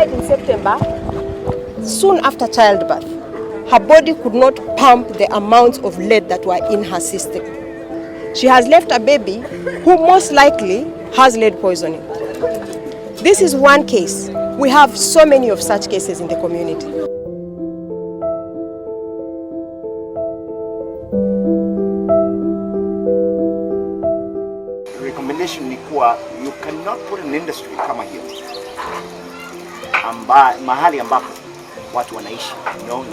died in September, soon after childbirth. Her body could not pump the amounts of lead that were in her system. She has left a baby who most likely has lead poisoning. This is one case. We have so many of such cases in the community. The recommendation ni kuwa you cannot put an industry kama hiyo mahali ambapo watu wanaishi. No.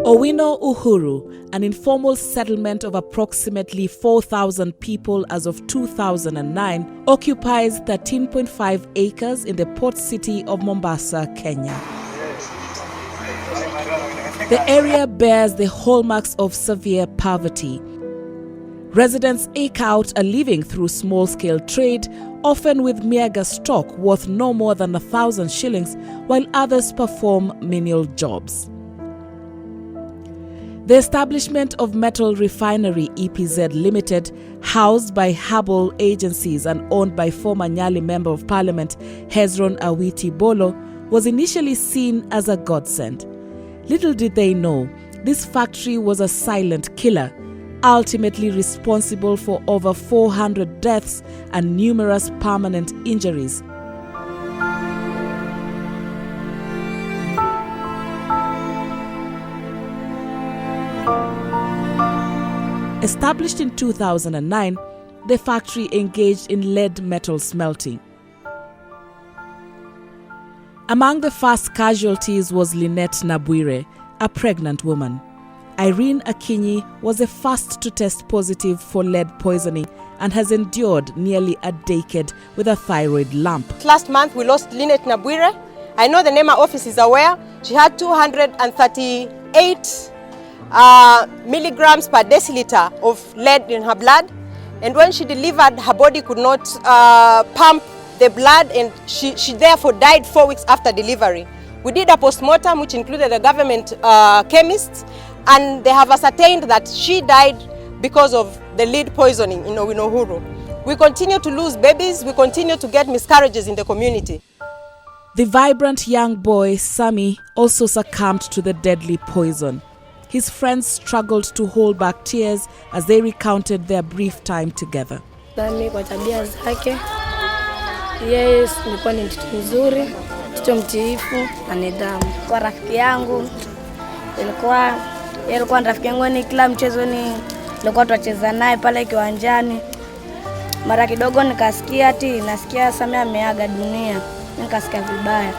Owino Uhuru, an informal settlement of approximately 4,000 people as of 2009, occupies 13.5 acres in the port city of Mombasa, Kenya. The area bears the hallmarks of severe poverty. Residents eke out a living through small-scale trade, often with meager stock worth no more than 1,000 shillings, while others perform menial jobs. The establishment of Metal Refinery EPZ Limited, housed by Herbal agencies and owned by former Nyali Member of Parliament Hezron Awiti Bolo, was initially seen as a godsend. Little did they know, this factory was a silent killer, ultimately responsible for over 400 deaths and numerous permanent injuries. Established in 2009, the factory engaged in lead metal smelting. Among the first casualties was Lynette Nabwire, a pregnant woman. Irene Akinyi was the first to test positive for lead poisoning and has endured nearly a decade with a thyroid lump. Last month we lost Lynette Nabwire. I know the NEMA office is aware. She had 238 milligrams per deciliter of lead in her blood, and when she delivered, her body could not pump the blood, and she therefore died 4 weeks after delivery. We did a post-mortem which included a government chemist, and they have ascertained that she died because of the lead poisoning in Uhuru. We continue to lose babies, we continue to get miscarriages in the community. The vibrant young boy, Sami, also succumbed to the deadly poison. His friends struggled to hold back tears as they recounted their brief time together. Sami kwa tabia zake, yeye alikuwa ni mtoto mzuri, mtoto mtiifu na nidhamu. Kwa rafiki yangu, alikuwa rafiki yangu, ni kila mchezo nilikuwa tunacheza naye pale kiwanjani. Mara kidogo nasikia Sami ameaga dunia, nikasikia vibaya.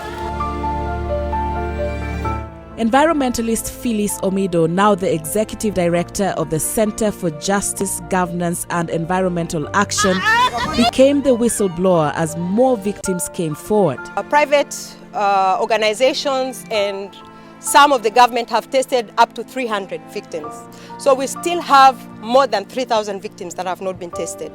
Environmentalist Phyllis Omido, now the Executive Director of the Center for Justice, Governance and Environmental Action, became the whistleblower as more victims came forward. Private organizations and some of the government have tested up to 300 victims. So we still have more than 3,000 victims that have not been tested.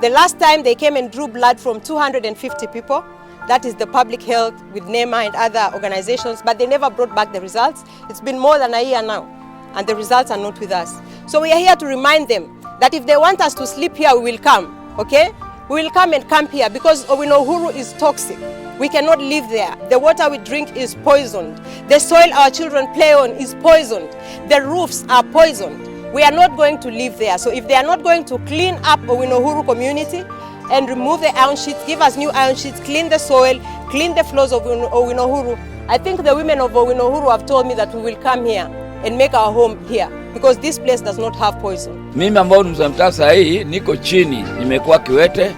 The last time they came and drew blood from 250 people. That is the public health with NEMA and other organizations, but they never brought back the results. It's been more than a year now, and the results are not with us. So we are here to remind them that if they want us to sleep here, we will come, okay? We will come and camp here because Uhuru is toxic. We cannot live there. The water we drink is poisoned. The soil our children play on is poisoned. The roofs are poisoned. We are not going to live there. So if they are not going to clean up Uhuru community, and remove the iron sheets, give us new iron sheets, clean the soil, clean the floors of Uhuru. I think the women of Uhuru have told me that we will come here and make our home here because this place does not have poison. Mimi ambao ni mzamtaa saa hii niko chini, nimekuwa kiwete.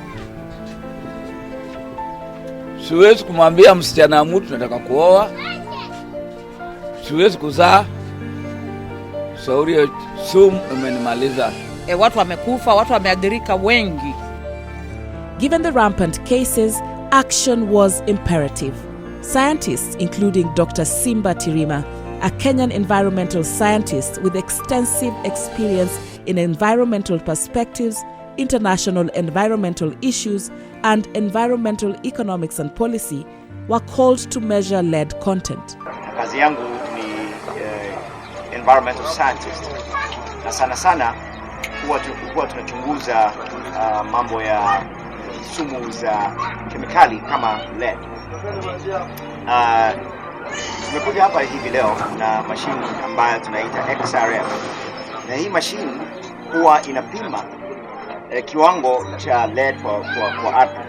Siwezi kumwambia msichana mtu nataka kuoa. Siwezi kuzaa. Sauri sumu imenimaliza. Watu wamekufa, watu wameathirika wengi. Given the rampant cases, action was imperative. Scientists, including Dr. Simba Tirima, a Kenyan environmental scientist with extensive experience in environmental perspectives, international environmental issues, and environmental economics and policy, were called to measure lead content. Kazi yangu ni environmental scientist. na sana sana huwa tunachunguza mambo ya sumu za kemikali kama lead. Tumekuja hapa hivi leo na mashine ambayo tunaita XRF, na hii mashine huwa inapima kiwango cha lead kwa ardhi.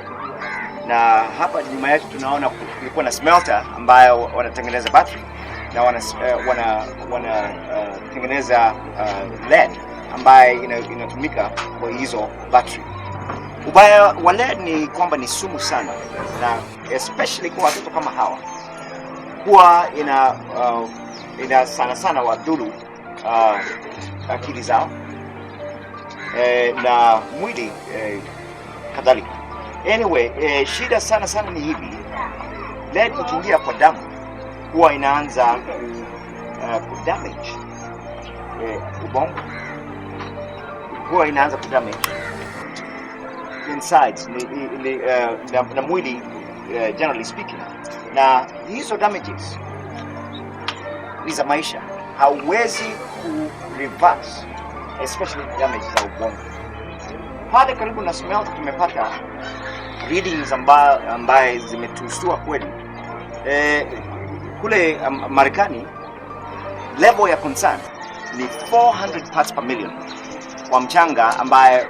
Na hapa nyuma yetu tunaona kulikuwa na smelter ambayo wanatengeneza battery na wanatengeneza lead ambayo inatumika kwa hizo battery. Ubaya wa lead ni kwamba ni sumu sana, na especially kwa watoto kama hawa huwa ina sana wadhuru akili zao na mwili kadhalika. Anyway, shida sana ni hivi, lead ikiingia kwa damu huwa inaanza kudamage ubongo, huwa inaanza kudamage insides na mwili generally speaking, na hizo damages ni za maisha, hauwezi ku-reverse, especially damage za ubongo. Pale karibu na smelter tumepata readings ambaye zimetustua kweli. Kule Marekani level ya concern ni 400 parts per million kwa mchanga ambaye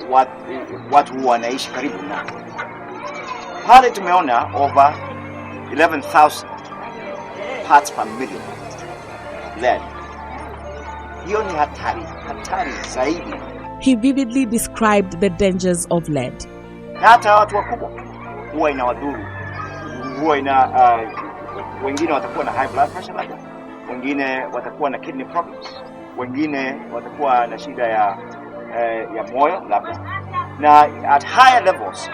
watu huwa wanaishi karibu na. Pale tumeona over 11,000 parts per million lead. Hiyo ni hatari zaidi. He vividly described the dangers of lead. Na hata watu wakubwa huwa inawadhuru, huwa wengine watakuwa na high blood pressure labda, wengine watakuwa na kidney problems, wengine watakuwa na shida ya moyo labda, na at higher levels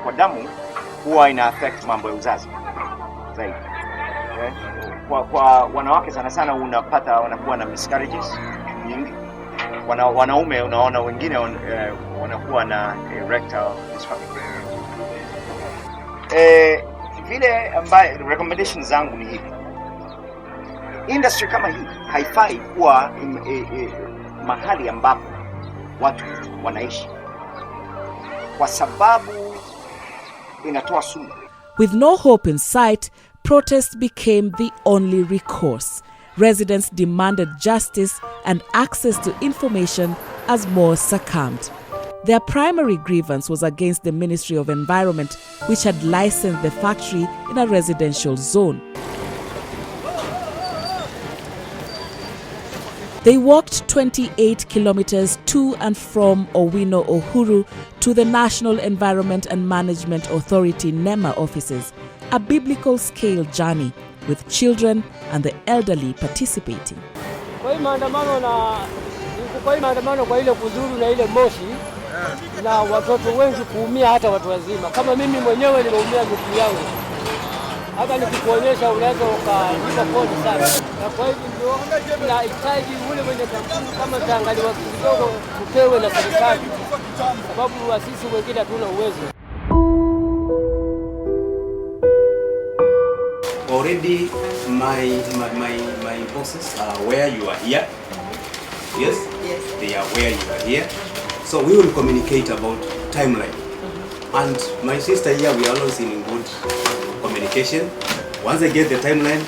kwa damu huwa ina affect mambo ya uzazi zaidi. Kwa wanawake sana unapata wanakuwa na miscarriages nyingi. Wanaume unaona wengine wanakuwa na erectile dysfunction. Vile ambaye recommendations zangu ni hivi, industry kama hii haifai kuwa mahali ambapo watu wanaishi, kwa sababu inatoa sumu. With no hope in sight, protest became the only recourse. Residents demanded justice and access to information as more succumbed. Their primary grievance was against the Ministry of Environment, which had licensed the factory in a residential zone. They walked 28 kilometers to and from Owino, Uhuru to the National Environment and Management Authority NEMA offices, a biblical scale journey with children and the elderly participating. Kwa hii maandamano kwa ile kuzuru na ile moshi na watoto wengi kuumia, hata watu wazima. Kama mimi mwenyewe nimeumia miguu yangu. Hata nikikuonyesha unaweza ukalipa kodi sana. Na kwa hivyo ndio tunahitaji ule mwenye kampuni kama taangaliwa kidogo kupewe na serikali, sababu sisi wengine hatuna uwezo. Already my bosses are aware you are here. Yes? Yes. They are aware you are here. So we will communicate about timeline. And my sister here, we are always in good communication. Once I get the timeline,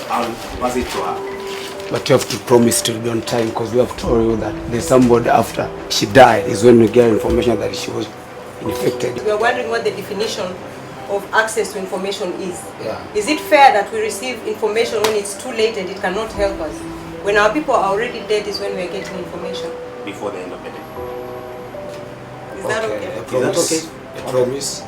I'll pass it to her. But you have to promise to be on time, because we have told you that there's somebody after she died is when we get information that she was infected. We are wondering what the definition of access to information is. Yeah. Is it fair that we receive information when it's too late and it cannot help us? When our people are already dead is when we are getting information. Before the end of the day. Is that okay? A promise. Is that okay? A promise.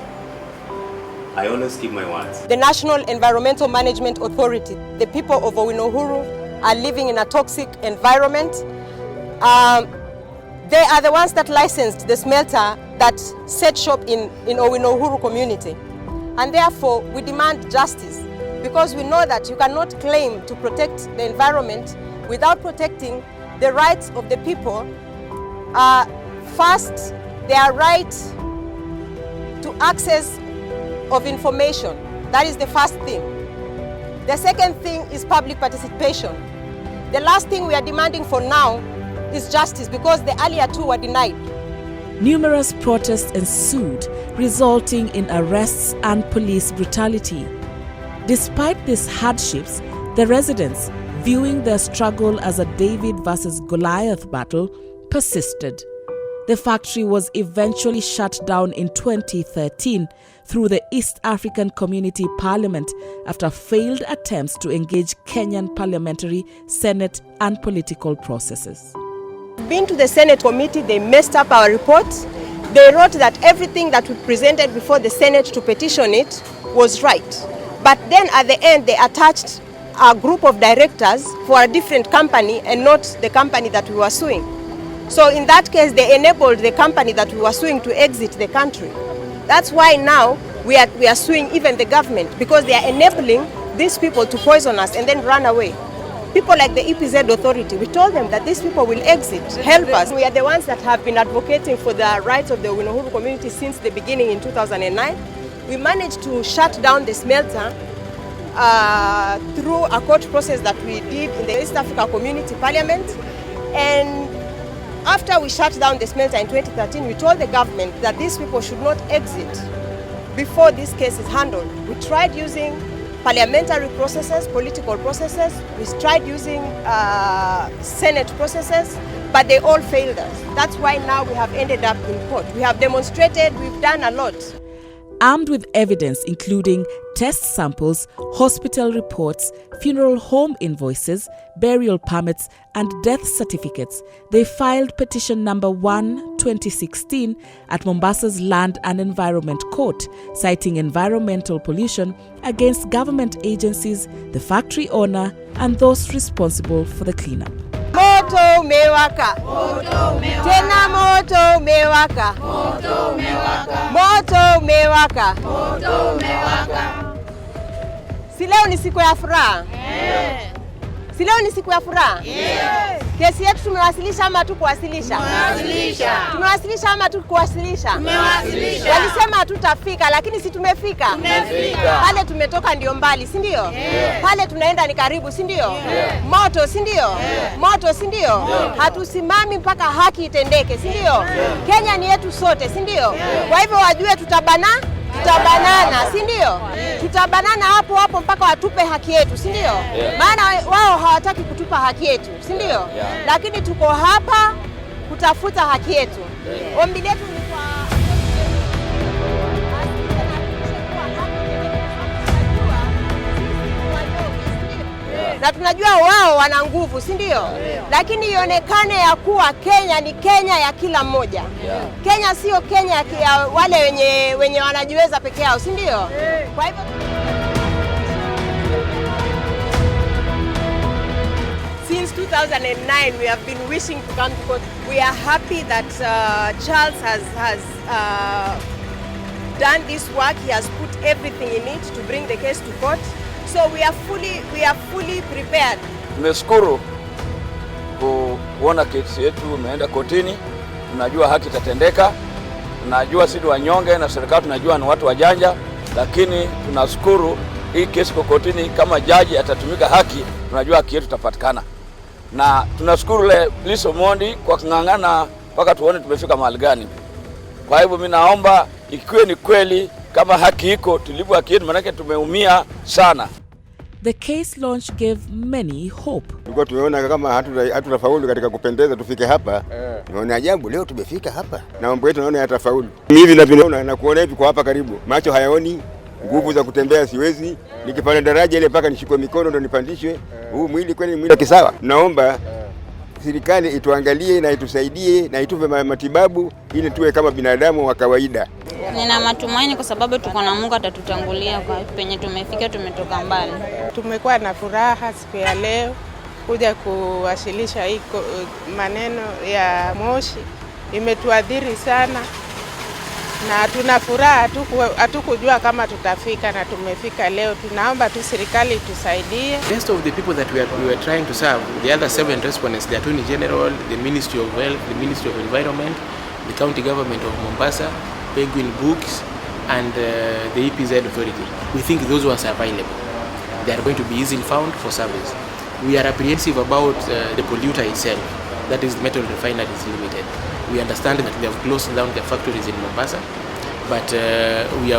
I always keep my words. The National Environmental Management Authority, the people of Owino Uhuru are living in a toxic environment. They are the ones that licensed the smelter that set shop in Owino Uhuru community. And therefore, we demand justice, because we know that you cannot claim to protect the environment without protecting the rights of the people. First, their right to access of information. That is the first thing. The second thing is public participation. The last thing we are demanding for now is justice, because the earlier two were denied. Numerous protests ensued, resulting in arrests and police brutality. Despite these hardships, the residents, viewing their struggle as a David versus Goliath battle, persisted. The factory was eventually shut down in 2013 through the East African Community Parliament after failed attempts to engage Kenyan parliamentary, Senate and political processes. Been to the Senate committee, they messed up our report. They wrote that everything that we presented before the Senate to petition it was right. But then at the end, they attached a group of directors for a different company and not the company that we were suing. So in that case, they enabled the company that we were suing to exit the country. That's why now we are suing even the government, because they are enabling these people to poison us and then run away. People like the EPZ authority, we told them that these people will exit, help us. We are the ones that have been advocating for the rights of the Uhuru community since the beginning in 2009. We managed to shut down the smelter through a court process that we did in the East Africa Community Parliament. And after we shut down the smelter in 2013, we told the government that these people should not exit before this case is handled. We tried using parliamentary processes, political processes. We tried using Senate processes, but they all failed us. That's why now we have ended up in court. We have demonstrated, we've done a lot. Armed with evidence including test samples, hospital reports, funeral home invoices, burial permits, and death certificates, they filed petition number 1/2016 at Mombasa's Land and Environment Court, citing environmental pollution against government agencies, the factory owner, and those responsible for the cleanup. Moto umewaka. Tena moto umewaka. Moto umewaka. Si leo ni siku ya furaha? Si leo ni siku ya furaha? Kesi yetu tumewasilisha ama hatukuwasilisha? Tumewasilisha ama hatukuwasilisha? Walisema hatutafika, lakini si tumefika. Pale tumetoka ndio mbali, si ndio? Pale tunaenda ni karibu, si ndio? Moto, si ndio? Moto, si ndio? Hatusimami mpaka haki itendeke, si ndio? Kenya ni yetu sote, si ndio? Kwa hivyo wajue tutabanana, si ndio? Tutabanana hapo hapo mpaka watupe haki yetu, si ndio? Maana wao hawataki kutupa haki yetu, si ndio? Lakini tuko hapa kutafuta haki yetu. Ombi letu ni kwa na tunajua wao wana nguvu, si ndio? Lakini ionekane ya kuwa Kenya ni Kenya ya kila mmoja. Kenya sio Kenya ya wale wenye wanajiweza peke yao, si ndio? Kwa hivyo since 2009 we have been wishing to come to court. We are happy that Charles has done this work. He has put everything in it to bring the case to court. So we are fully prepared. Tumeshukuru kuona kesi yetu imeenda kotini. Tunajua haki itatendeka. Tunajua sisi wanyonge na serikali tunajua ni watu wajanja, lakini tunashukuru hii kesi kwa kotini, kama jaji atatumika haki, tunajua haki yetu itapatikana. Na tunashukuru le Police Omondi kwa kung'ang'ana mpaka tuone tumefika mahali gani. Kwa hivyo mimi naomba ikiwe ni kweli kama haki iko, tulivu haki yetu, maana tumeumia sana. The case launch gave many hope. Tulikuwa tumeona kama hatutafaulu katika kupendeza tufike hapa. Naona ajabu leo tumefika hapa. Na mambo yetu naona yatafaulu. Hivi ninaona na kuona hivi kwa hapa karibu. Macho hayaoni, nguvu za kutembea siwezi. Nikipanda daraja ile mpaka nishikwe mikono ndo nipandishwe. Huu mwili kweli mwili kisawa. Naomba serikali ituangalie na itusaidie na itupe matibabu ili tuwe kama binadamu wa kawaida. Nina matumaini kwa sababu tuko na Mungu atatutangulia kwa penye tumefika, tumetoka mbali. Tumekuwa na furaha siku ya leo kuja kuwasilisha hii maneno ya Moshi. Imetuadhiri sana na tuna furaha, hatukujua kama tutafika na tumefika leo. Tunaomba tu serikali tusaidie. The rest of the people that we were trying to serve, the other 7 respondents, the Attorney General, the Ministry of Health, the Ministry of Environment, the County Government of Mombasa, Penguin Books, and the EPZ authority. We think those ones are available. They are going to be easily found for service. We are apprehensive about the polluter itself. that is Metal Refineries Limited. We understand that they have closed down their factories in Mombasa, but we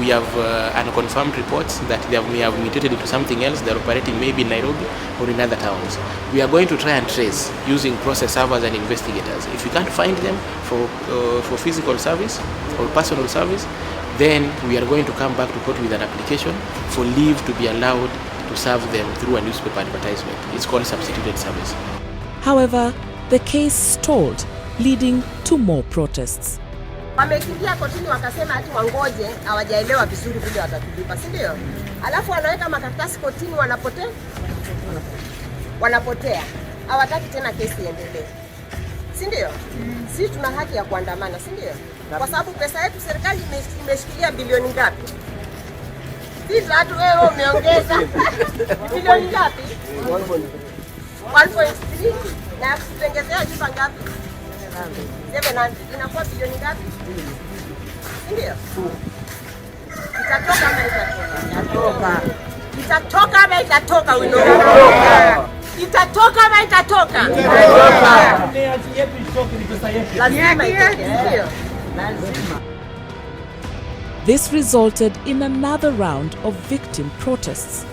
have unconfirmed reports that they may have mutated into something else. They're operating maybe in Nairobi or in other towns. We are going to try and trace using process servers and investigators. If we can't find them for physical service or personal service, then we are going to come back to court with an application for leave to be allowed to serve them through a newspaper advertisement. It's called substituted service. However, the case stalled, leading to more protests. Wamekimbia kotini wakasema ati wangoje, hawajaelewa vizuri vile watatulipa, si ndio? Alafu wanaweka makaratasi kotini, wanapotea. Hawataki tena kesi iendelee. Si ndio? Sisi tuna haki ya kuandamana, si ndio? Kwa sababu pesa yetu serikali imeshikilia bilioni ngapi? Sisi watu wewe umeongeza bilioni ngapi? 1.3 na kutengezea chupa ngapi? 700 inakuwa bilioni ngapi? Ndio. Itatoka ama itatoka? Itatoka ama itatoka Owino? Itatoka ama itatoka? Lazima itoke. This resulted in another round of victim protests.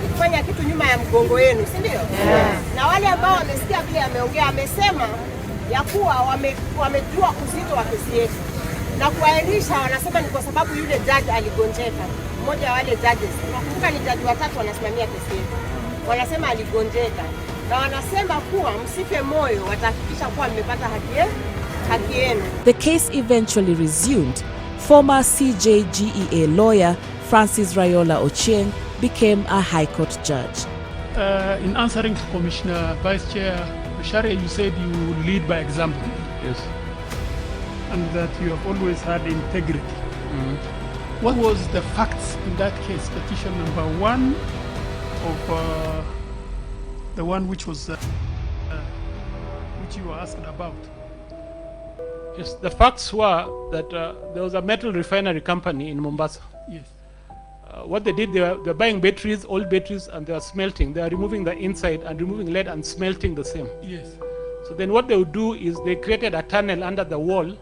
Kufanya kitu nyuma ya mgongo yenu, si ndio? Na wale ambao wamesikia vile ameongea, amesema ya kuwa wamejua uzito wa kesi yetu na kuahirisha. Wanasema ni kwa sababu yule judge aligonjeka, mmoja wa wale judges. Nakumbuka ni judge watatu wanasimamia kesi yetu, wanasema aligonjeka, na wanasema kuwa msife moyo, watahakikisha kuwa mmepata haki yenu. The case eventually resumed. Former CJGEA lawyer Francis Rayola Ochieng became a High Court judge. In answering to Commissioner Vice Chair Sharia, you said you lead by example. Yes. And that you have always had integrity. Mm-hmm. What was the facts in that case, petition number 1 of the one which was which you were asked about? Yes, the facts were that there was a metal refinery company in Mombasa. Yes. What they did, they were buying batteries, old batteries, and they are smelting. They are removing the inside and removing lead and smelting the same. Yes. So then what they would do is they created a tunnel under the wall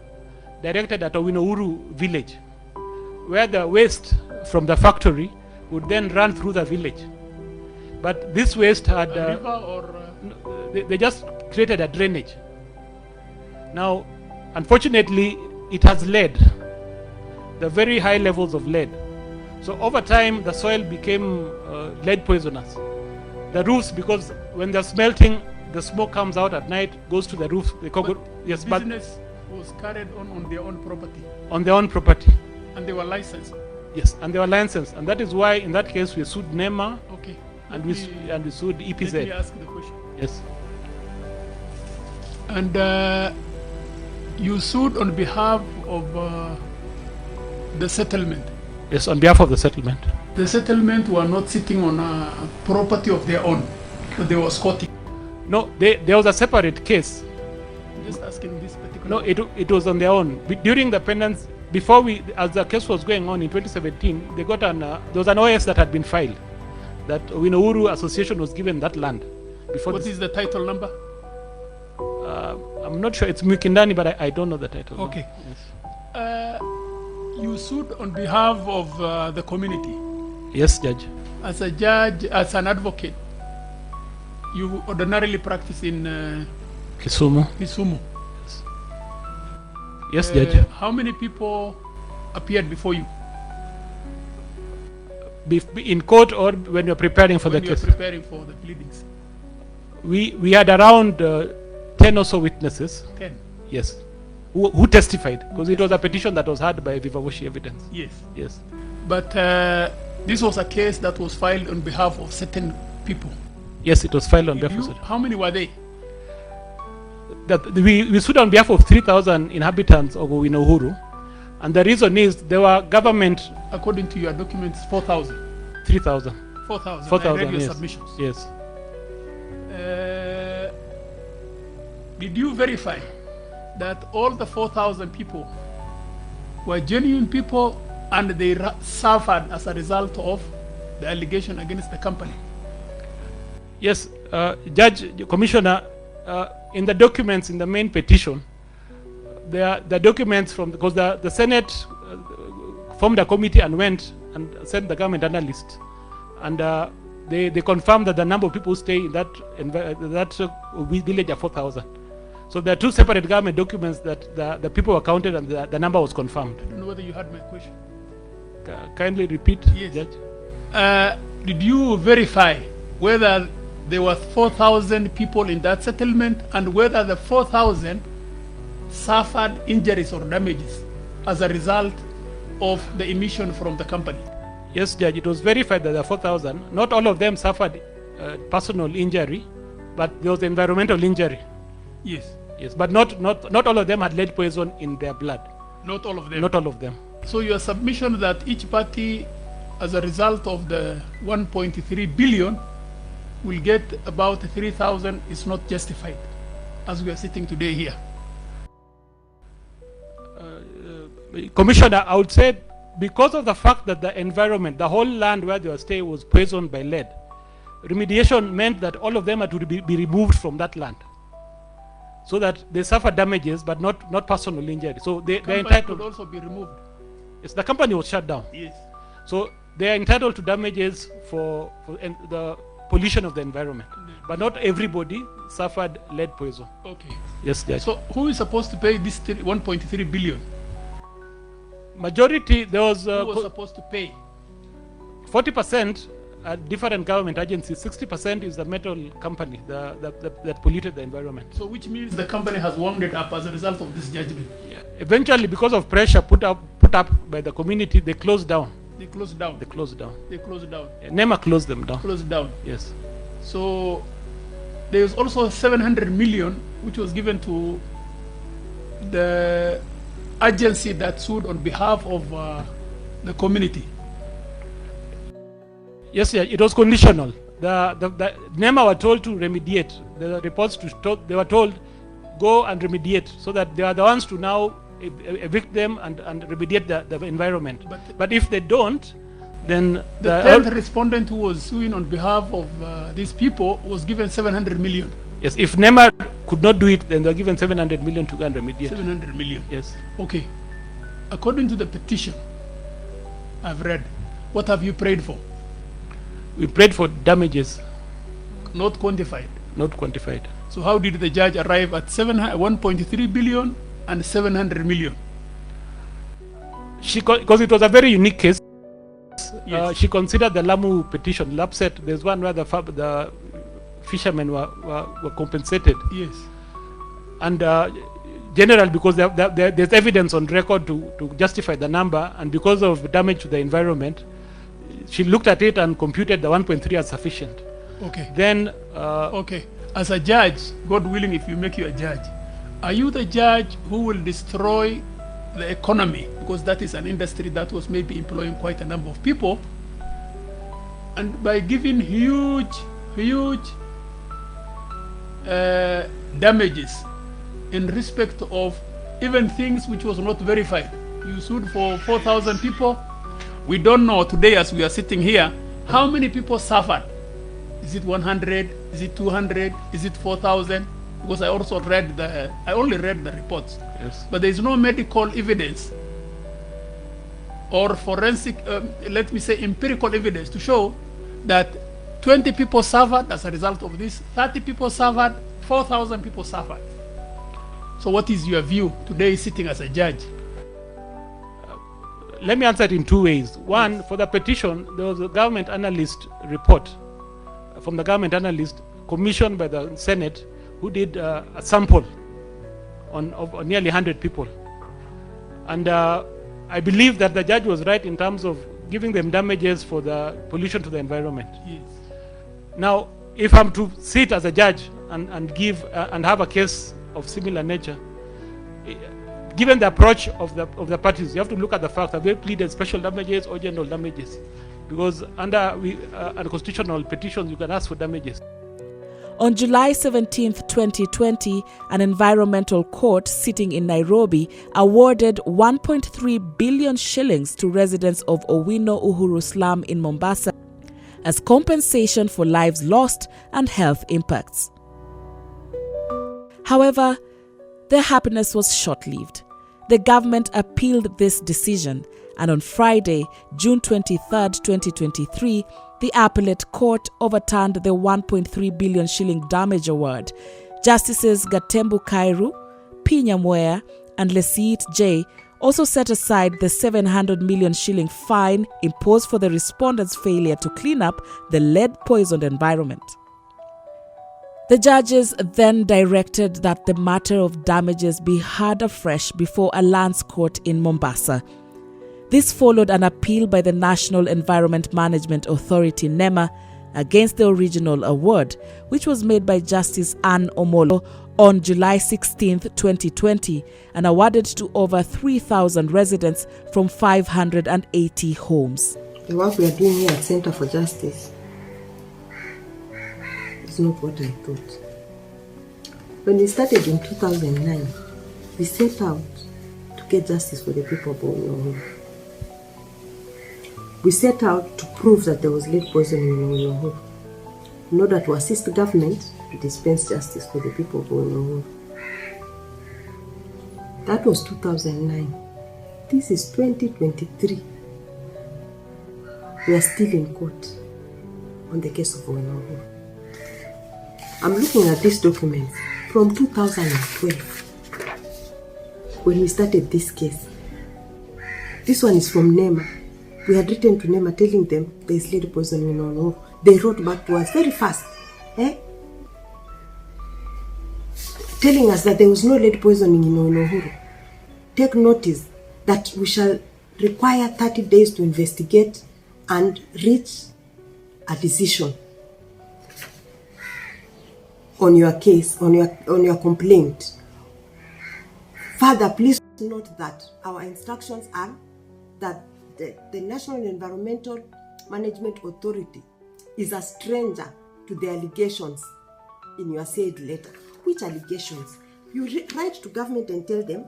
directed at Uhuru village, where the waste from the factory would then run through the village. But this waste had... a river or... They just created a drainage. Now, unfortunately, it has lead, the very high levels of lead. So over time, the soil became lead poisonous. The roofs, because when they're smelting, the smoke comes out at night, goes to the roof. Yes, but business was carried on their own property. On their own property. And they were licensed. Yes, and they were licensed, and that is why, in that case, we sued NEMA. Okay. And we sued EPZ. Let me ask the question. Yes. And you sued on behalf of the settlement. Yes, on behalf of the settlement. The settlement were not sitting on a property of their own, but they were squatting. No, there was a separate case. Just asking this particular. No, it was on their own. During the penance, as the case was going on in 2017, they got there was an OS that had been filed, that Uhuru Association was given that land. What is the title number? I'm not sure. It's Mukindani, but I don't know the title. Okay. Yes. You sued on behalf of the community. Yes, Judge. As a judge, as an advocate, you ordinarily practice in Kisumu. Kisumu. Yes, Judge. How many people appeared before you? In court or when you're preparing for the case? When you're preparing for the pleadings. We had around 10 or so witnesses. 10? Yes. who testified, because it was a petition that was heard by viva voce evidence. Yes. Yes. But this was a case that was filed on behalf of certain people. Yes, it was filed on behalf of certain. How many were they? That we stood on behalf of 3,000 inhabitants of Owino Uhuru, and the reason is there were government. According to your documents, 4,000. 3,000. 4,000. 4,000. I read your Yes. submissions. Yes. Did you verify that all the 4,000 people were genuine people and they suffered as a result of the allegation against the company? Yes, Judge, Commissioner, in the documents in the main petition, there are the documents from, because the Senate formed a committee and went and sent the government analyst, and they confirmed that the number of people who stay in that village are 4,000. So there are two separate government documents that the people were counted and the number was confirmed. I don't know whether you heard my question. Kindly repeat, yes. Judge. Did you verify whether there were 4,000 people in that settlement and whether the 4,000 suffered injuries or damages as a result of the emission from the company? Yes, Judge, it was verified that the 4,000, not all of them suffered personal injury, but there was environmental injury. Yes. Yes, but not all of them had lead poison in their blood. Not all of them? Not all of them. So your submission that each party, as a result of the 1.3 billion, will get about 3,000 is not justified, as we are sitting today here. Commissioner, I would say because of the fact that the environment, the whole land where they were staying was poisoned by lead, remediation meant that all of them had to be removed from that land, so that they suffer damages but not personal injury. So they're entitled. Could also be removed. Yes, the company was shut down. Yes. So they are entitled to damages for the pollution of the environment, but not everybody suffered lead poison. Okay. Yes, Judge. So who is supposed to pay this 1.3 billion? Majority, there was. Who was supposed to pay? 40% are different government agencies. 60% is the metal company that polluted the environment. So which means the company has wound it up as a result of this judgment. Yeah. Eventually, because of pressure put up by the community, they closed down. They closed down. They closed down. They closed down. Yeah, NEMA closed them down. Closed down. Yes. So there is also 700 million which was given to the agency that sued on behalf of the community. Yes, yeah, it was conditional. The NEMA were told to remediate. The reports they were told go and remediate, so that they are the ones to now evict them and remediate the environment. But if they don't, then the 10th respondent who was suing on behalf of these people was given 700 million. Yes, if NEMA could not do it, then they're given 700 million to go and remediate. 700 million. Yes. Okay. According to the petition I've read, what have you prayed for? We prayed for damages. Not quantified. Not quantified. So how did the judge arrive at 1.3 billion and 700 million? Because it was a very unique case. Yes. She considered the Lamu petition, LAPSET. There's one where the fishermen were compensated. Yes. And general, because there's evidence on record to justify the number, and because of damage to the environment, she looked at it and computed the 1.3 as sufficient. Okay. Then okay, as a judge, God willing, if you make you a judge, are you the judge who will destroy the economy, because that is an industry that was maybe employing quite a number of people, and by giving huge damages in respect of even things which was not verified? You sued for 4,000 people. We don't know today, as we are sitting here, how many people suffered. Is it 100? Is it 200? Is it 4,000? Because I only read the reports. Yes. But there is no medical evidence or forensic, let me say empirical evidence to show that 20 people suffered as a result of this, 30 people suffered, 4,000 people suffered. So what is your view today sitting as a judge? Let me answer it in two ways. One, for the petition, there was a government analyst report from the government analyst commissioned by the Senate, who did a sample of nearly 100 people. And I believe that the judge was right in terms of giving them damages for the pollution to the environment. Yes. Now, if I'm to sit as a judge and give and have a case of similar nature, given the approach of the parties, you have to look at the fact that they pleaded special damages or general damages, because under constitutional petitions you can ask for damages. On July 17, 2020, an environmental court sitting in Nairobi awarded 1.3 billion shillings to residents of Owino Uhuru slum in Mombasa as compensation for lives lost and health impacts. However, their happiness was short-lived. The government appealed this decision, and on Friday, June 23, 2023, the appellate court overturned the 1.3 billion shilling damage award. Justices Gatembu Kairu, P. Nyamweya, and Lesiit J. also set aside the 700 million shilling fine imposed for the respondents' failure to clean up the lead-poisoned environment. The judges then directed that the matter of damages be heard afresh before a lands court in Mombasa. This followed an appeal by the National Environment Management Authority (NEMA) against the original award, which was made by Justice Anne Omolo on July 16, 2020, and awarded to over 3,000 residents from 580 homes. The work we are doing here at Center for Justice is not what I thought. When we started in 2009, we set out to get justice for the people of Uhuru. We set out to prove that there was lead poisoning in Uhuru, in order to assist the government to dispense justice for the people of Uhuru. That was 2009. This is 2023. We are still in court on the case of Uhuru. I'm looking at this document from 2012, when we started this case. This one is from NEMA. We had written to NEMA telling them there is lead poisoning in Uhuru. They wrote back to us very fast, telling us that there was no lead poisoning in Uhuru. Take notice that we shall require 30 days to investigate and reach a decision on your case, on your complaint. Further, please note that our instructions are that the National Environmental Management Authority is a stranger to the allegations in your said letter. Which allegations? You write to government and tell them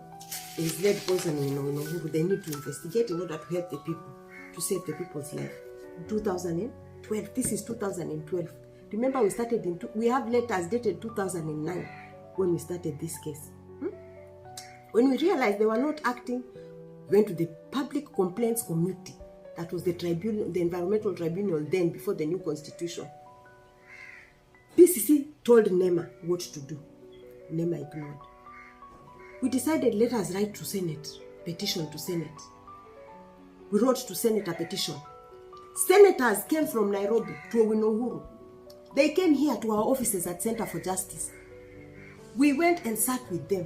there is lead poisoning in Uhuru. They need to investigate in order to help the people, to save the people's life. 2012. This is 2012. Remember, we have letters dated 2009 when we started this case. When we realized they were not acting, we went to the Public Complaints Committee. That was the tribunal, the environmental tribunal then, before the new constitution. PCC told NEMA what to do. NEMA ignored. We decided, let us write to Senate, petition to Senate. We wrote to Senate a petition. Senators came from Nairobi to Uhuru. They came here to our offices at Center for Justice. We went and sat with them,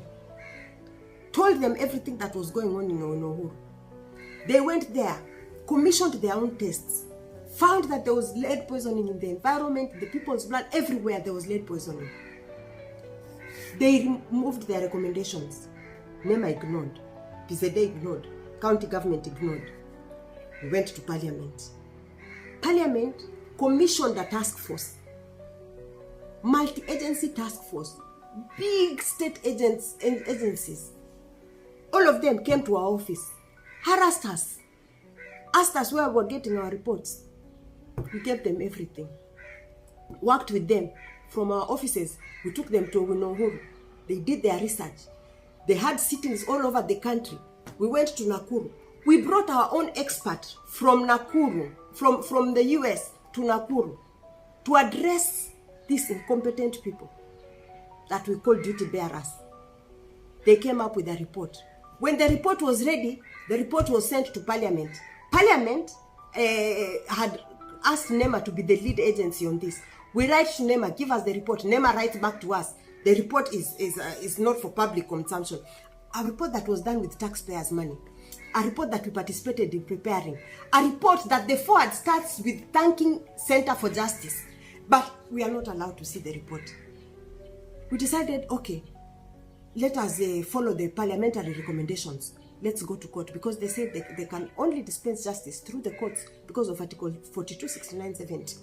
told them everything that was going on in Uhuru. They went there, commissioned their own tests, found that there was lead poisoning in the environment, the people's blood, everywhere there was lead poisoning. They removed their recommendations. NEMA ignored, PZD ignored, county government ignored. We went to Parliament. Parliament commissioned a task force, multi-agency task force, big state agencies. All of them came to our office, harassed us, asked us where we were getting our reports. We gave them everything. Worked with them from our offices. We took them to Uhuru. They did their research. They had sittings all over the country. We went to Nakuru. We brought our own expert from Nakuru, from the US to Nakuru, to address these incompetent people that we call duty bearers. They came up with a report. When the report was ready, the report was sent to Parliament. Parliament had asked NEMA to be the lead agency on this. We write to NEMA, give us the report. NEMA writes back to us, The report is not for public consumption. A report that was done with taxpayers' money. A report that we participated in preparing. A report that the forward starts with thanking Center for Justice. But we are not allowed to see the report. We decided, okay, let us follow the parliamentary recommendations. Let's go to court, because they said they can only dispense justice through the courts because of Article 42, 69, 70.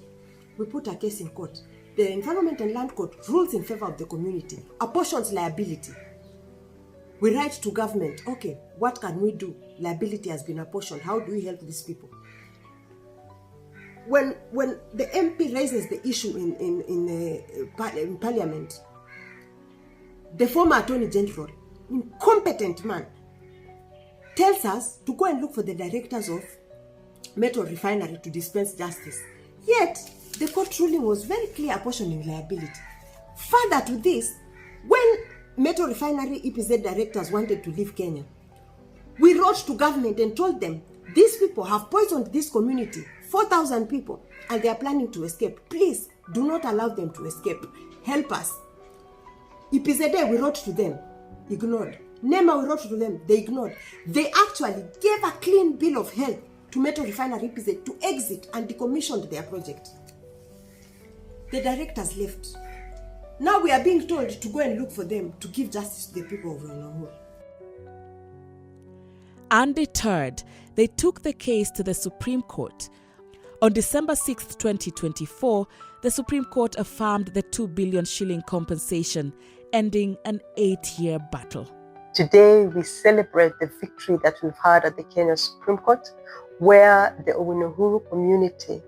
We put a case in court. The Environment and Land Court rules in favor of the community, apportions liability. We write to government, okay, what can we do? Liability has been apportioned. How do we help these people? When the MP raises the issue in Parliament, the former Attorney General, incompetent man, tells us to go and look for the directors of Metal Refinery to dispense justice. Yet, the court ruling was very clear apportioning liability. Further to this, when Metal Refinery EPZ directors wanted to leave Kenya, we wrote to government and told them, these people have poisoned this community, 4,000 people, and they are planning to escape. Please, do not allow them to escape. Help us. EPZ, we wrote to them, ignored. NEMA, we wrote to them, they ignored. They actually gave a clean bill of health to Metal Refinery EPZ to exit and decommissioned their project. The directors left. Now we are being told to go and look for them to give justice to the people of Uhuru. Undeterred, they took the case to the Supreme Court. On December 6, 2024, the Supreme Court affirmed the 2 billion shilling compensation, ending an 8-year battle. Today, we celebrate the victory that we've had at the Kenya Supreme Court, where the Owino community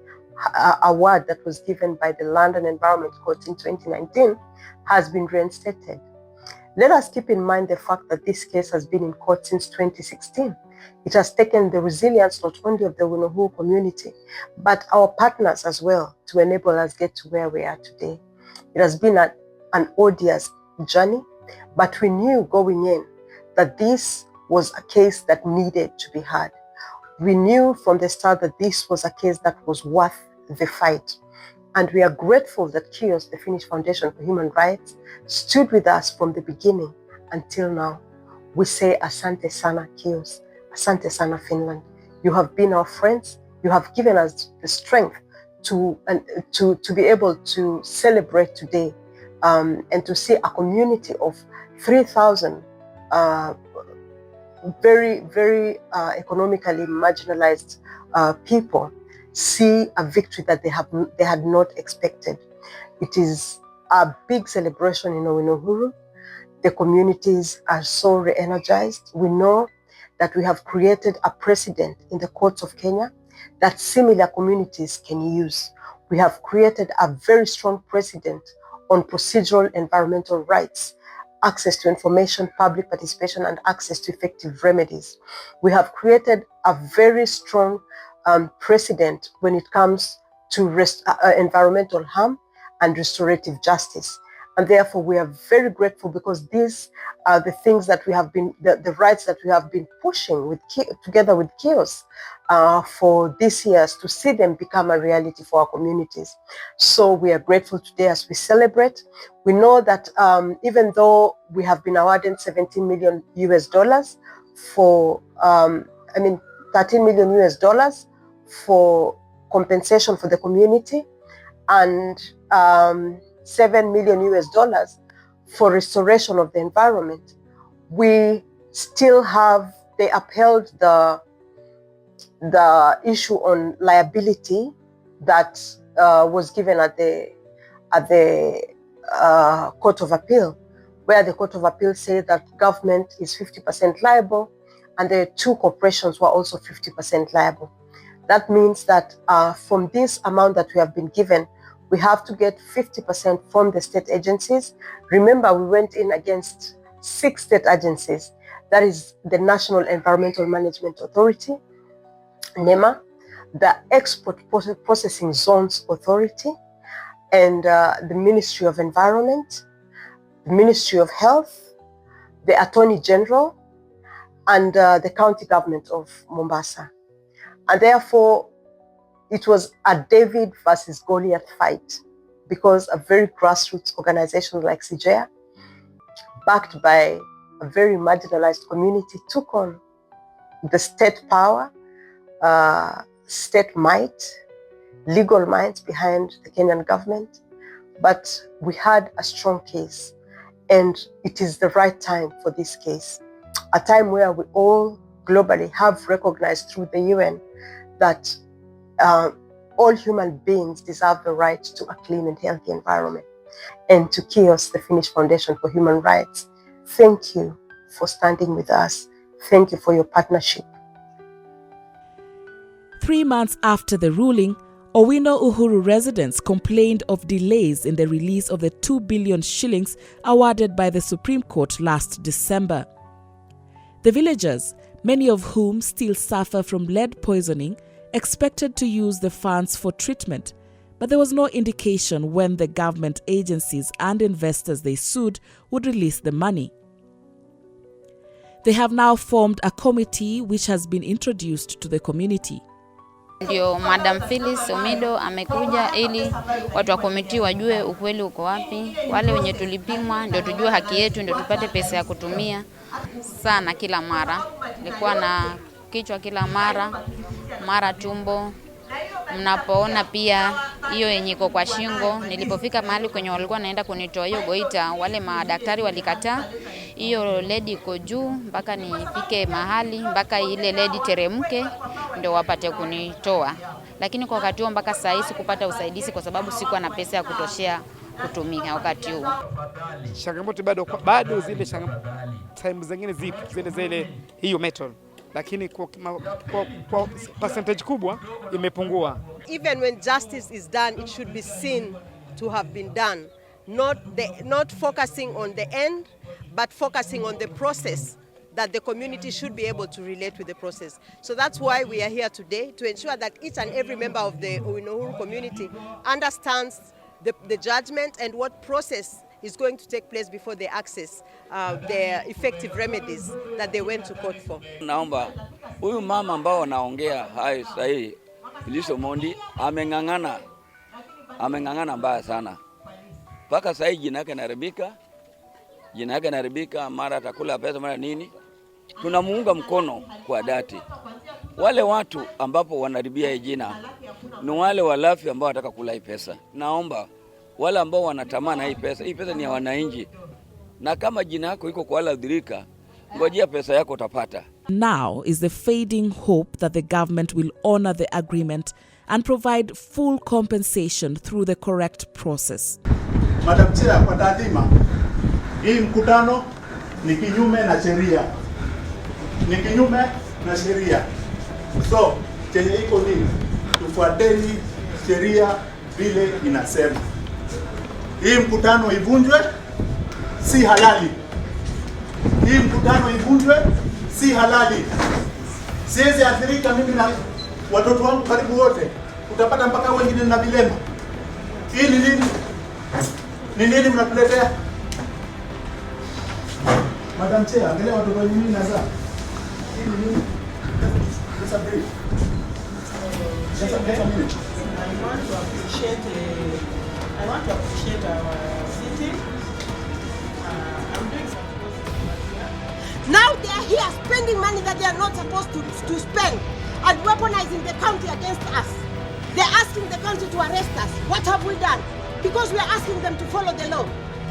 award that was given by the Land and Environment Court in 2019 has been reinstated. Let us keep in mind the fact that this case has been in court since 2016. It has taken the resilience not only of the Owino community, but our partners as well, to enable us get to where we are today. It has been an odious journey, but we knew going in that this was a case that needed to be heard. We knew from the start that this was a case that was worth the fight. And we are grateful that KIOS, the Finnish Foundation for Human Rights, stood with us from the beginning until now. We say Asante Sana KIOS, Asante Sana Finland. You have been our friends. You have given us the strength to be able to celebrate today and to see a community of 3,000 very, very economically marginalized people see a victory that they had not expected. It is a big celebration in Uhuru. The communities are so re-energized. We know that we have created a precedent in the courts of Kenya that similar communities can use. We have created a very strong precedent on procedural environmental rights, access to information, public participation, and access to effective remedies. We have created a very strong precedent when it comes to environmental harm and restorative justice. And therefore, we are very grateful, because these are the things that we have been, the rights that we have been pushing together with KIOS for these years, to see them become a reality for our communities. So we are grateful today as we celebrate. We know that even though we have been awarded $17 million for, $13 million for compensation for the community, and $7 million for restoration of the environment, we still have, they upheld the issue on liability that was given at the Court of Appeal, where the Court of Appeal said that government is 50% liable, and the two corporations were also 50% liable. That means that from this amount that we have been given, we have to get 50% from the state agencies. Remember, we went in against 6 state agencies. That is the National Environmental Management Authority, NEMA, the Export Processing Zones Authority, and the Ministry of Environment, the Ministry of Health, the Attorney General, and the county government of Mombasa. And therefore, it was a David versus Goliath fight, because a very grassroots organization like CIJEA backed by a very marginalized community, took on the state power, state might, legal might behind the Kenyan government. But we had a strong case, and it is the right time for this case, a time where we all globally have recognized through the UN that all human beings deserve the right to a clean and healthy environment, and to KIOS, the Finnish Foundation for Human Rights. Thank you for standing with us. Thank you for your partnership. 3 months after the ruling, Owino Uhuru residents complained of delays in the release of the 2 billion shillings awarded by the Supreme Court last December. The villagers, many of whom still suffer from lead poisoning, expected to use the funds for treatment, but there was no indication when the government agencies and investors they sued would release the money. They have now formed a committee which has been introduced to the community. Ndio Madam Phyllis Omido amekuja ili watu wa komiti wajue ukweli uko wapi. Wale wenye tulipimwa ndio tujue haki yetu, ndio tupate pesa ya kutumia sana kila mara. Nilikuwa na kichwa kila mara tumbo. Mnapoona pia hiyo yenye iko kwa shingo, nilipofika mahali kwenye walikuwa naenda kunitoa hiyo goita, wale madaktari walikataa. Hiyo ledi iko juu mpaka nifike mahali mpaka ile ledi teremke ndio wapate kunitoa. Lakini kwa wakati huo mpaka saa hizi kupata usaidizi kwa sababu sikuwa na pesa ya kutoshea kutumia wakati huo. Changamoto bado zile time zingine zipo zile hiyo metal, lakini kwa percentage kubwa imepungua. Even when justice is done, it should be seen to have been done, not focusing on the end, but focusing on the process, that the community should be able to relate with the process. So that's why we are here today, to ensure that each and every member of the Owino community understands the judgment and what process is going to take place before they access their effective remedies that they went to court for. Naomba huyu mama ambao anaongea hai sahihi, Iliso Mondi ameng'ang'ana mbaya sana. Paka sahihi jina yake naribika, mara atakula pesa mara nini. Tunamuunga mkono kwa dhati. Wale watu ambapo wanaribia jina ni wale walafi ambao wataka kula hii pesa. Naomba wale ambao wanatamana hii pesa ni ya wananchi. Na kama jina yako iko kwa wala dhirika, ngojea pesa yako utapata. Now is the fading hope that the government will honor the agreement and provide full compensation through the correct process. Madam Chair, kwa taadhima, hii mkutano ni kinyume na sheria. So, chenye iko nini? Tufuateni sheria vile inasema. Hii mkutano ivunjwe, si halali. Siwezi athirika mimi na watoto wangu karibu wote. Utapata mpaka wengine na vilema. Hii ni nini? Ni nini mnatuletea? Madam Chair, angalia watoto wenye nini nazaa. Hii ni nini? Just a brief. I want to appreciate our city. I'm doing some Now they are here spending money that they are not supposed to spend and weaponizing the county against us. They're asking the county to arrest us. What have we done? Because we are asking them to follow the law.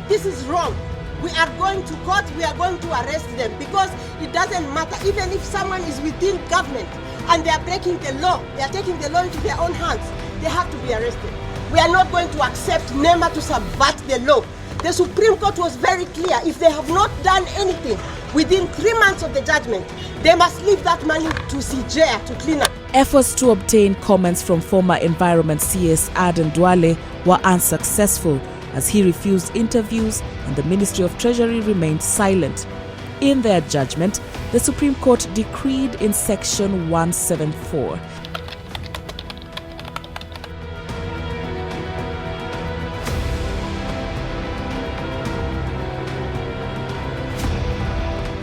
This is wrong. We are going to court, we are going to arrest them because it doesn't matter. Even if someone is within government and they are breaking the law, they are taking the law into their own hands, they have to be arrested. We are not going to accept NEMA to subvert the law. The Supreme Court was very clear. If they have not done anything within 3 months of the judgment, they must leave that money to CJ to clean up. Efforts to obtain comments from former Environment CS Aden Duale were unsuccessful as he refused interviews and the Ministry of Treasury remained silent. In their judgment, the Supreme Court decreed in Section 174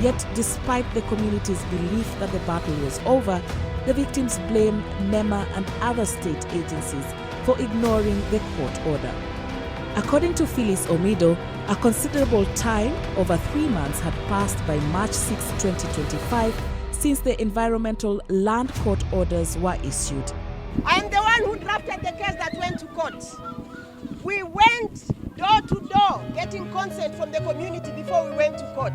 Yet, despite the community's belief that the battle was over, the victims blame NEMA and other state agencies for ignoring the court order. According to Phyllis Omido, A considerable time, over 3 months, had passed by March 6, 2025, since the environmental land court orders were issued. I'm the one who drafted the case that went to court. We went door to door getting consent from the community before we went to court.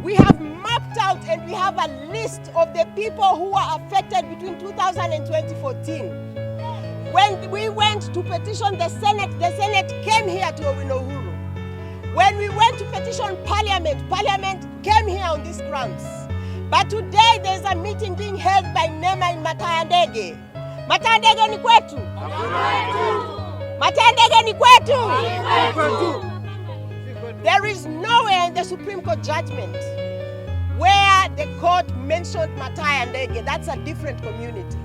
We have mapped out and we have a list of the people who were affected between 2000 and 2014. When we went to petition the Senate came here to Uhuru. When we went to petition Parliament, Parliament came here on these grounds. But today there's a meeting being held by NEMA in Matayandege. Matayandege ni kwetu? Matayandege ni kwetu? There is nowhere in the Supreme Court judgment where the court mentioned Matayandege. That's a different community.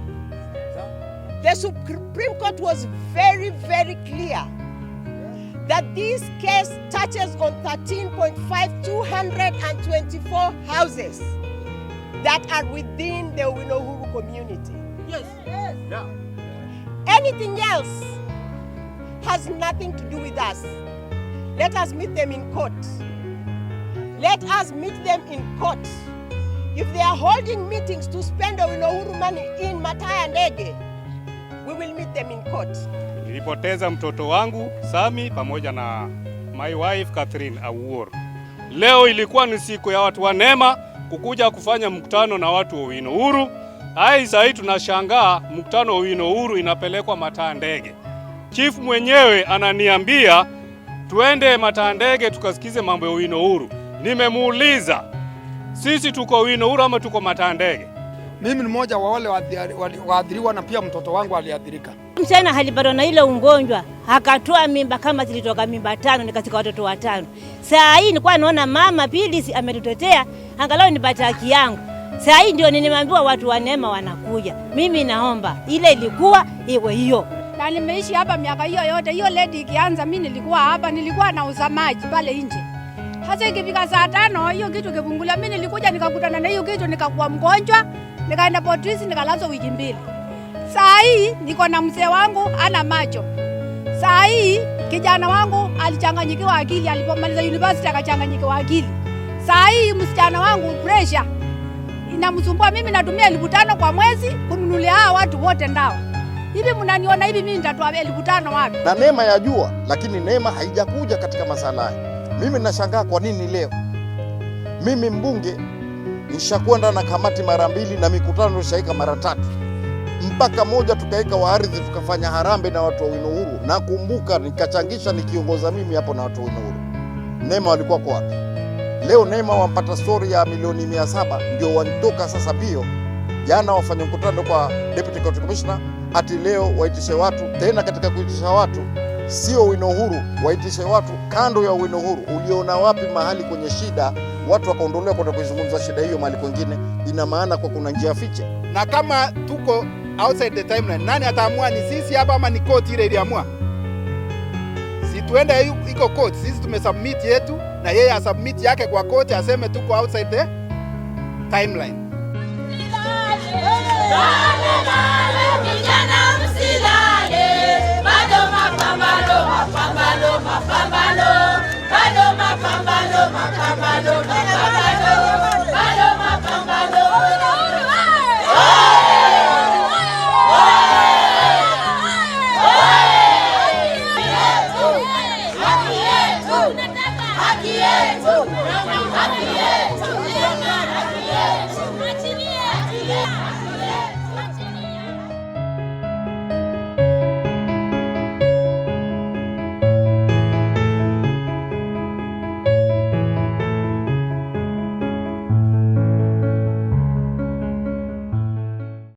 The Supreme Court was very, very clear that this case touches on 13,224 houses that are within the Uhuru community. Yes. Yeah. Anything else has nothing to do with us. Let us meet them in court. Let us meet them in court. If they are holding meetings to spend the Uhuru money in Matayandege, we will meet them in court. Nilipoteza mtoto wangu Sami pamoja na my wife Catherine Awuor. Leo ilikuwa ni siku ya watu wa NEMA kukuja kufanya mkutano na watu wa Owino Uhuru. Sasa hii tunashangaa mkutano wa Owino Uhuru inapelekwa Matayandege. Chief mwenyewe ananiambia tuende Matayandege tukasikize mambo ya Owino Uhuru. Nimemuuliza sisi tuko Owino Uhuru ama tuko Matayandege? Mimi ni mmoja wa wale waadhiriwa na pia mtoto wangu aliadhirika. Msichana alipatwa na ile ugonjwa, akatoa mimba kama zilitoka mimba 5 nikazika watoto 5. Saa hii nilikuwa naona mama Phyllis ametutetea, angalau nipate haki yangu. Saa hii ndio nimeambiwa watu wa NEMA wanakuja. Mimi naomba ile ilikuwa iwe hiyo. Na nimeishi hapa miaka hiyo yote. Hiyo lady ikianza mimi nilikuwa hapa, nilikuwa nauza maji pale nje. Hasa ikifika saa 5 hiyo kitu kivungulia, mimi nilikuja nikakutana na hiyo kitu nikakuwa mgonjwa, nikaenda Potrisi nikalazwa wiki 2. Saa hii niko na mzee wangu ana macho. Saa hii kijana wangu alichanganyikiwa akili, alipomaliza university akachanganyikiwa akili. Saa hii msichana wangu pressure inamsumbua, mimi natumia 1500 kwa mwezi kununulia hawa watu wote ndawa. Hivi mnaniona hivi mimi nitatoa 1500 wapi? Na NEMA yajua, lakini NEMA haijakuja katika masala haya. Mimi nashangaa kwa nini leo. Mimi mbunge nishakwenda na kamati mara 2 na mikutano nishaika mara 3. Mpaka moja tukaeka wa ardhi tukafanya harambe na watu wa Owino Uhuru. Nakumbuka nikachangisha nikiongoza mimi hapo na watu wa Owino Uhuru. NEMA walikuwa kwa wapi? Leo NEMA wampata story ya milioni 700 ndio wanitoka sasa bio. Jana wafanya mkutano kwa Deputy County Commissioner, ati leo waitishe watu tena. Katika kuitisha watu sio Owino Uhuru, waitishe watu kando ya Owino Uhuru. Uliona wapi mahali kwenye shida watu wakaondolewa kwenda kuzungumza shida hiyo mahali kwingine? Ina maana kwa kuna njia fiche. Na kama tuko outside the timeline, nani ataamua? Ni sisi hapa ama ni court ile iliamua? Si tuende iko court, sisi tumesubmit yetu na yeye asubmit yake kwa court, aseme tuko outside the timeline. Vijana msilale, bado mapambano, mapambano, mapambano, bado mapambano, mapambano, mapambano, bado mapambano. Haki yetu, haki yetu.